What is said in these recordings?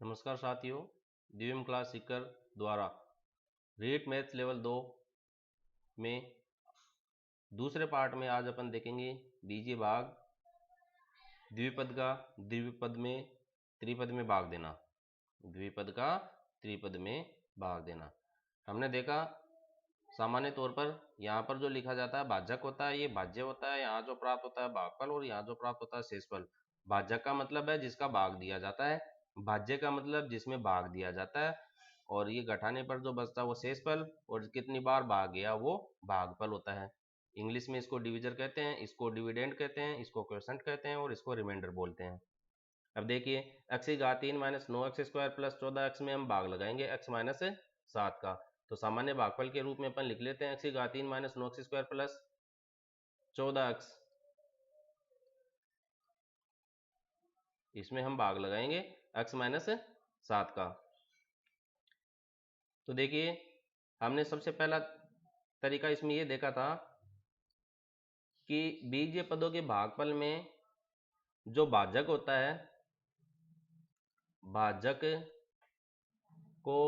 नमस्कार साथियों, दिव्यम क्लास सीकर द्वारा रीट मैथ्स लेवल 2 में दूसरे पार्ट में आज अपन देखेंगे बीजीय भाग, द्विपद का द्विपद में त्रिपद में भाग देना। द्विपद का त्रिपद में भाग देना हमने देखा। सामान्य तौर पर यहाँ पर जो लिखा जाता है भाजक होता है, ये भाज्य होता है। यहाँ जो प्राप्त होता है भागफल और यहाँ जो प्राप्त होता है शेषफल। भाजक का मतलब है जिसका भाग दिया जाता है, भाज्य का मतलब जिसमें भाग दिया जाता है, और ये घटाने पर जो बचता है वो शेषफल, और कितनी बार भाग गया वो भागफल होता है। इंग्लिश में इसको डिविजर कहते हैं, इसको डिविडेंड कहते हैं, इसको क्वोशंट कहते हैं और इसको रिमाइंडर बोलते हैं। अब देखिए x की घात 3 minus 9x square plus 14x में हम भाग लगाएंगे x माइनस 7 का। तो सामान्य भागफल के रूप में अपन लिख लेते हैं x की घात 3 minus 9x square plus 14x। इसमें हम भाग लगाएंगे x माइनस 7 का। तो देखिए हमने सबसे पहला तरीका इसमें ये देखा था कि बीजीय पदों के भागफल में जो भाजक होता है, भाजक को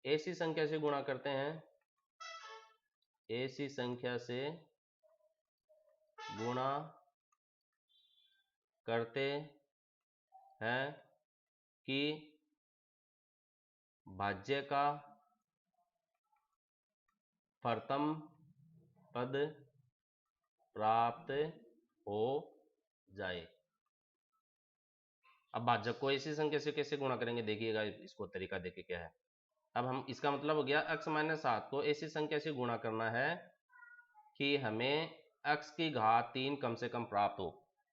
ऐसी संख्या से गुणा करते हैं, ऐसी संख्या से गुणा करते हैं कि भाज्य का प्रथम पद प्राप्त हो जाए। अब भाजक को ऐसी संख्या से कैसे गुणा करेंगे, देखिएगा इसको तरीका देखिए क्या है। अब हम इसका मतलब हो गया x माइनस 7 को ऐसी संख्या से गुणा करना है कि हमें x की घात 3 कम से कम प्राप्त हो।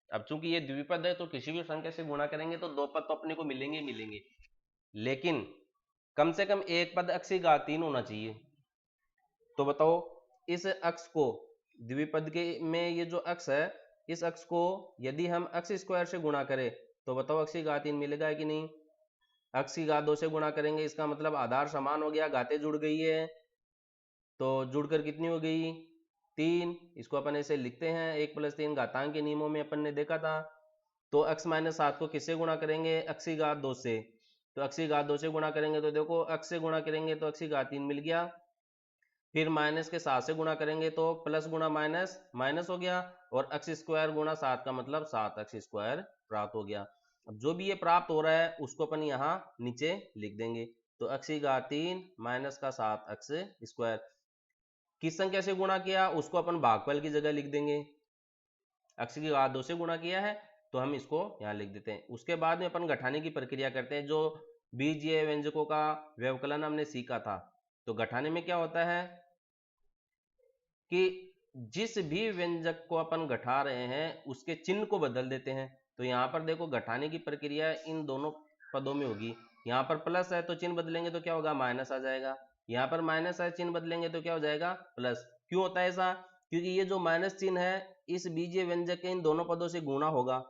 अब चूंकि ये द्विपद है तो किसी भी संख्या से गुणा करेंगे तो दो पद तो अपने को मिलेंगे ही मिलेंगे, लेकिन कम से कम एक पद x की घात 3 होना चाहिए। तो बताओ इस x को द्विपद के में ये जो x है, इस x को यदि हम x स्क्वायर से गुणा करें तो बताओ x की घात 3 मिलेगा कि नहीं। x की घात 2 से गुणा करेंगे, इसका मतलब आधार समान हो गया, घातें जुड़ गई है, तो जुड़कर कितनी हो गई 3। इसको अपन ऐसे लिखते हैं 1 + 3 घातांक के नियमों में अपन ने देखा था। तो x माइनस 7 को किससे गुणा करेंगे, x की घात 2 से। तो x की घात 2 से गुणा करेंगे तो देखो x से गुणा करेंगे तो x की घात 3 मिल गया, फिर माइनस के 7 से गुणा करेंगे तो प्लस गुणा माइनस माइनस हो गया, और x स्क्वायर गुणा 7 का मतलब 7x स्क्वायर प्राप्त हो गया। अब जो भी ये प्राप्त हो रहा है उसको अपन यहाँ नीचे लिख देंगे। तो x की घात 3 माइनस का 7x स्क्वायर किस संख्या से गुणा किया उसको अपन भागफल की जगह लिख देंगे। x की घात 2 से गुणा किया है तो हम इसको यहाँ लिख देते हैं। उसके बाद में अपन घटाने की प्रक्रिया करते हैं। जो बीजीय व्यंजकों का व्यवकलन हमने सीखा था, तो घटाने में क्या होता है कि जिस भी व्यंजक को अपन घटा रहे हैं उसके चिन्ह को बदल देते हैं। तो यहाँ पर देखो घटाने की प्रक्रिया इन दोनों पदों में होगी। यहाँ पर प्लस है तो चिन्ह बदलेंगे तो क्या होगा, माइनस आ जाएगा। यहाँ पर माइनस है, चिन्ह बदलेंगे तो क्या हो जाएगा, प्लस। क्यों होता है ऐसा, क्योंकि ये जो माइनस चिन्ह है इस बीजीय व्यंजक के इन दोनों पदों से गुणा होगा,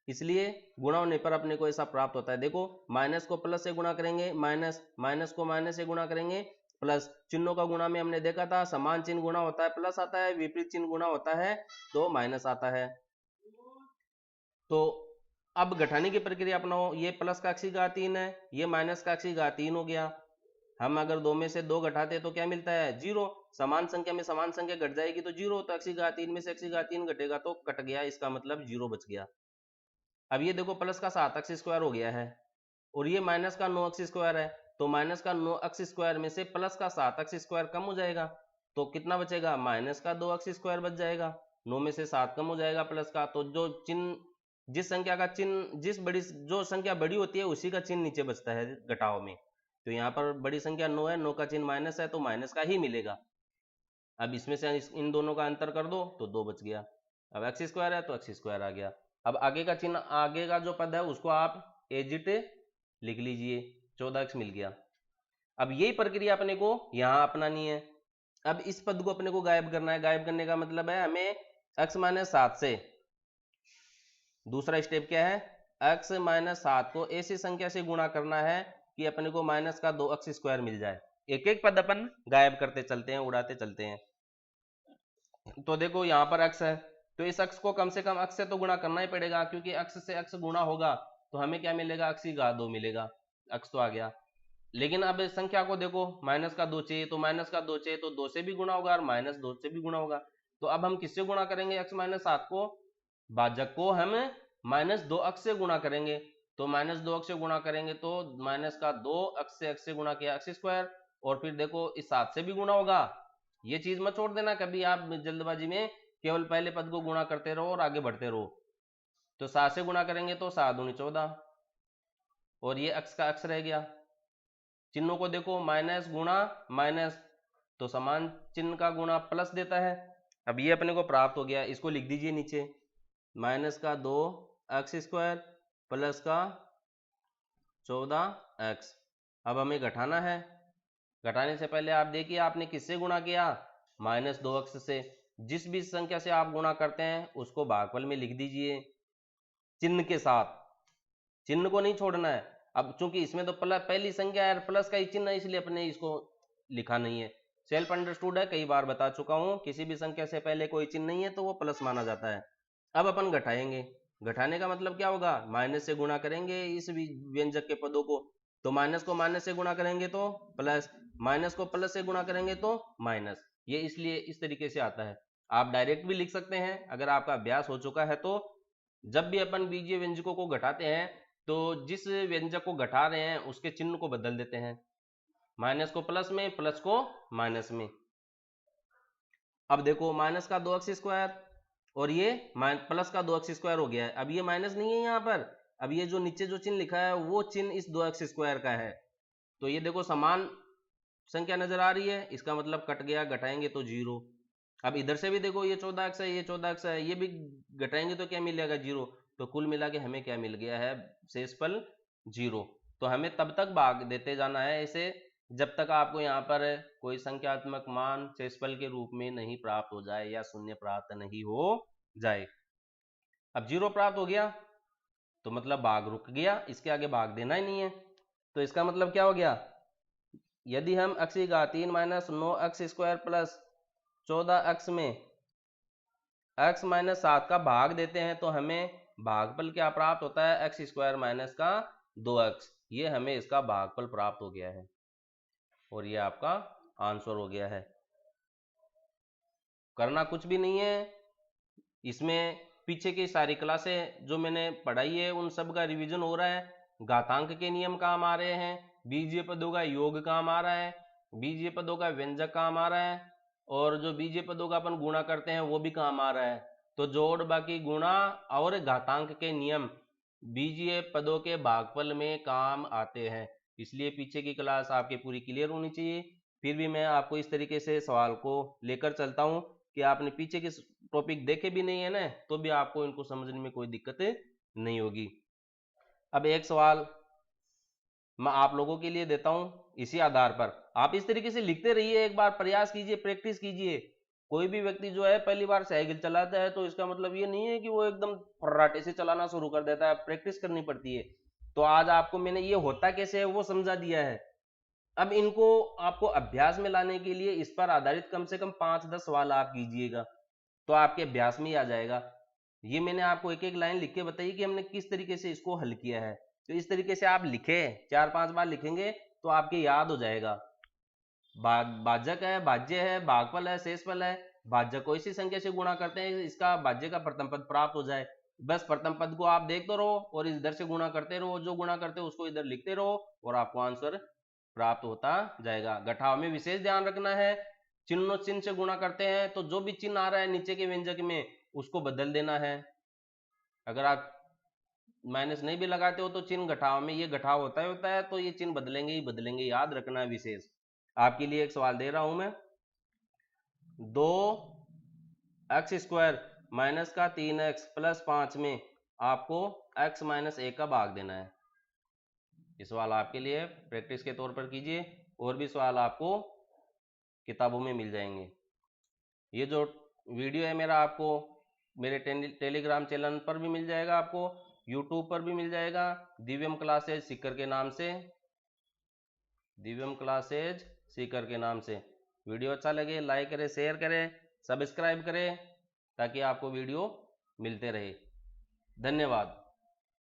इसलिए गुणा होने पर अपने को ऐसा प्राप्त होता है। देखो माइनस को प्लस से गुणा करेंगे माइनस, माइनस को माइनस से गुणा करेंगे प्लस। चिन्हों का गुणा में हमने देखा था समान चिन्ह गुणा होता है प्लस आता है, विपरीत चिन्ह गुणा होता है तो माइनस आता है। तो अब घटाने की प्रक्रिया अपनाओ। ये प्लस का x की घात 3 है, ये माइनस का x की घात 3 हो गया। हम अगर दो में से दो घटाते तो क्या मिलता है, 0। समान संख्या में समान संख्या घट जाएगी तो 0, तो x की घात 3 में से x की घात 3 घटेगा तो कट गया, इसका मतलब 0 बच गया। अब ये देखो प्लस का 7x स्क्वायर हो गया है, और ये माइनस का 9x स्क्वायर है, तो माइनस का 9x स्क्वायर में से प्लस का 7x स्क्वायर कम हो जाएगा तो कितना बचेगा, माइनस का 2x स्क्वायर बच जाएगा। 9 में से 7 कम हो जाएगा प्लस का, तो जो चिन्ह जिस संख्या का चिन्ह जो संख्या बड़ी होती है उसी का चिन्ह नीचे बचता है घटाव में। तो यहाँ पर बड़ी संख्या 9 है, 9 का चिन्ह माइनस है तो माइनस का ही मिलेगा। अब इसमें से इन दोनों का अंतर कर दो तो 2 बच गया। अब x स्क्वायर है तो x स्क्वायर आ गया। अब आगे का चिन्ह, आगे का जो पद है उसको आप एजिट लिख लीजिए, 14x मिल गया। अब यही प्रक्रिया अपने को यहाँ अपनानी है। अब इस पद को अपने को गायब करना है। गायब करने का मतलब है हमें x माइनस 7 से, दूसरा स्टेप क्या है, x माइनस 7 को ऐसी संख्या से गुणा करना है कि अपने को माइनस का 2x स्क्वायर मिल जाए। एक एक पद अपन गायब करते चलते हैं, उड़ाते चलते हैं। तो देखो यहाँ पर x है तो इस x को कम से कम x से तो गुणा करना ही पड़ेगा, क्योंकि x से x गुणा होगा तो हमें क्या मिलेगा, x की घात 2 मिलेगा, x तो आ गया। लेकिन अब इस संख्या को देखो, माइनस का 2 चाहिए, तो माइनस का 2 चाहिए तो 2 से भी गुणा होगा और माइनस 2 से भी गुणा होगा। तो अब हम किससे गुणा करेंगे, x माइनस 7 को, भाजक को हम माइनस 2x से गुणा करेंगे। तो माइनस 2x से गुणा करेंगे तो माइनस का 2x से गुणा किया एक्स स्क्वायर, और फिर देखो इस 7 से भी गुणा होगा। ये चीज मत छोड़ देना कभी आप जल्दबाजी में, केवल पहले पद को गुणा करते रहो और आगे बढ़ते रहो। तो 7 से गुणा करेंगे तो 7 दूनी 14, और ये x का x रह गया। चिन्हों को देखो, माइनस गुणा माइनस, तो समान चिन्ह का गुणा प्लस देता है। अब ये अपने को प्राप्त हो गया, इसको लिख दीजिए नीचे, माइनस का 2x स्क्वायर प्लस का 14x। अब हमें घटाना है, घटाने से पहले आप देखिए आपने किससे गुणा किया, माइनस 2x से। जिस भी संख्या से आप गुणा करते हैं उसको भागफल में लिख दीजिए चिन्ह के साथ, चिन्ह को नहीं छोड़ना है। अब चूंकि इसमें तो प्लस पहली संख्या है, प्लस का ही चिन्ह है, इसलिए अपने इसको लिखा नहीं है, सेल्फ अंडरस्टूड है, कई बार बता चुका हूं, किसी भी संख्या से पहले कोई चिन्ह नहीं है तो वो प्लस माना जाता है। अब अपन घटाएंगे, घटाने का मतलब क्या होगा, माइनस से गुणा करेंगे इस व्यंजक के पदों को, तो माइनस को माइनस से गुणा करेंगे तो प्लस, माइनस को प्लस से गुणा करेंगे तो माइनस। ये इसलिए इस तरीके से आता है। आप डायरेक्ट भी लिख सकते हैं अगर आपका अभ्यास हो चुका है तो। जब भी अपन बीजीय व्यंजकों को घटाते हैं तो जिस व्यंजक को घटा रहे हैं उसके चिन्ह को बदल देते हैं, माइनस को प्लस में, प्लस को माइनस में। अब देखो माइनस का 2x स्क्वायर और ये प्लस का 2x स्क्वायर हो गया है। अब ये माइनस नहीं है यहाँ पर, अब ये जो नीचे जो चिन्ह लिखा है वो चिन्ह इस 2x स्क्वायर का है। तो ये देखो समान संख्या नजर आ रही है, इसका मतलब कट गया, घटाएंगे तो 0। अब इधर से भी देखो ये 14x है, ये 14x है, ये भी घटाएंगे तो क्या मिलेगा, 0। तो कुल मिला के हमें क्या मिल गया है, शेषफल 0। तो हमें तब तक भाग देते जाना है इसे जब तक आपको यहाँ पर कोई संख्यात्मक मान शेषफल के रूप में नहीं प्राप्त हो जाए या शून्य प्राप्त नहीं हो जाए। अब 0 प्राप्त हो गया तो मतलब भाग रुक गया, इसके आगे भाग देना ही नहीं है। तो इसका मतलब क्या हो गया, यदि हम x की घात 3 minus 9x square plus 14x में x माइनस 7 का भाग देते हैं तो हमें भागफल क्या प्राप्त होता है, x स्क्वायर माइनस का 2x। ये हमें इसका भागफल प्राप्त हो गया है और ये आपका आंसर हो गया है। करना कुछ भी नहीं है, इसमें पीछे की सारी क्लासें जो मैंने पढ़ाई है उन सब का रिवीजन हो रहा है, घातांक के नियम काम आ रहे हैं, बीजीय पदों का योग काम आ रहा है, बीजीय पदों का व्यंजक काम आ रहा है, और जो बीजीय पदों का अपन गुणा करते हैं वो भी काम आ रहा है। तो जोड़ बाकी गुणा और घातांक के नियम बीजीय पदों के भागफल में काम आते हैं, इसलिए पीछे की क्लास आपकी पूरी क्लियर होनी चाहिए। फिर भी मैं आपको इस तरीके से सवाल को लेकर चलता हूं कि आपने पीछे के टॉपिक देखे भी नहीं है ना, तो भी आपको इनको समझने में कोई दिक्कत नहीं होगी। अब एक सवाल मैं आप लोगों के लिए देता हूं, इसी आधार पर आप इस तरीके से लिखते रहिए, एक बार प्रयास कीजिए, प्रैक्टिस कीजिए। कोई भी व्यक्ति जो है पहली बार साइकिल चलाता है तो इसका मतलब ये नहीं है कि वो एकदम फर्राटे से चलाना शुरू कर देता है, प्रैक्टिस करनी पड़ती है। तो आज आपको मैंने ये होता कैसे है वो समझा दिया है। अब इनको आपको अभ्यास में लाने के लिए इस पर आधारित कम से कम 5-10 सवाल आप कीजिएगा, तो आपके अभ्यास में ही आ जाएगा। ये मैंने आपको एक एक लाइन लिख के बताई कि हमने किस तरीके से इसको हल किया है। तो इस तरीके से आप लिखे, 4-5 बार लिखेंगे तो आपके याद हो जाएगा। भाजक है, भाज्य है, भागफल है, शेषफल है। भाज्य को इसी संख्या से गुणा करते हैं, इसका भाज्य का प्रथम पद प्राप्त हो जाए, बस प्रथम पद को आप देखते रहो और इधर से गुणा करते रहो, जो गुणा करते हो उसको इधर लिखते रहो और आपको आंसर प्राप्त होता जाएगा। घटाव में विशेष ध्यान रखना है, चिन्ह चिन्ह से गुणा करते हैं तो जो भी चिन्ह आ रहा है नीचे के व्यंजक में उसको बदल देना है। अगर आप माइनस नहीं भी लगाते हो तो चिन्ह घटाव में ये घटाव होता है तो ये चिन्ह बदलेंगे ही बदलेंगे, याद रखना है विशेष। आपके लिए एक सवाल दे रहा हूं मैं, 2x स्क्वायर माइनस का 3x प्लस 5 में आपको x माइनस 1 का भाग देना है। ये सवाल आपके लिए प्रैक्टिस के तौर पर कीजिए, और भी सवाल आपको किताबों में मिल जाएंगे। ये जो वीडियो है मेरा आपको मेरे टेलीग्राम चैनल पर भी मिल जाएगा, आपको यूट्यूब पर भी मिल जाएगा, दिव्यम क्लासेज सीकर के नाम से, दिव्यम क्लासेज सीकर के नाम से। वीडियो अच्छा लगे लाइक करें, शेयर करें, सब्सक्राइब करें ताकि आपको वीडियो मिलते रहे। धन्यवाद।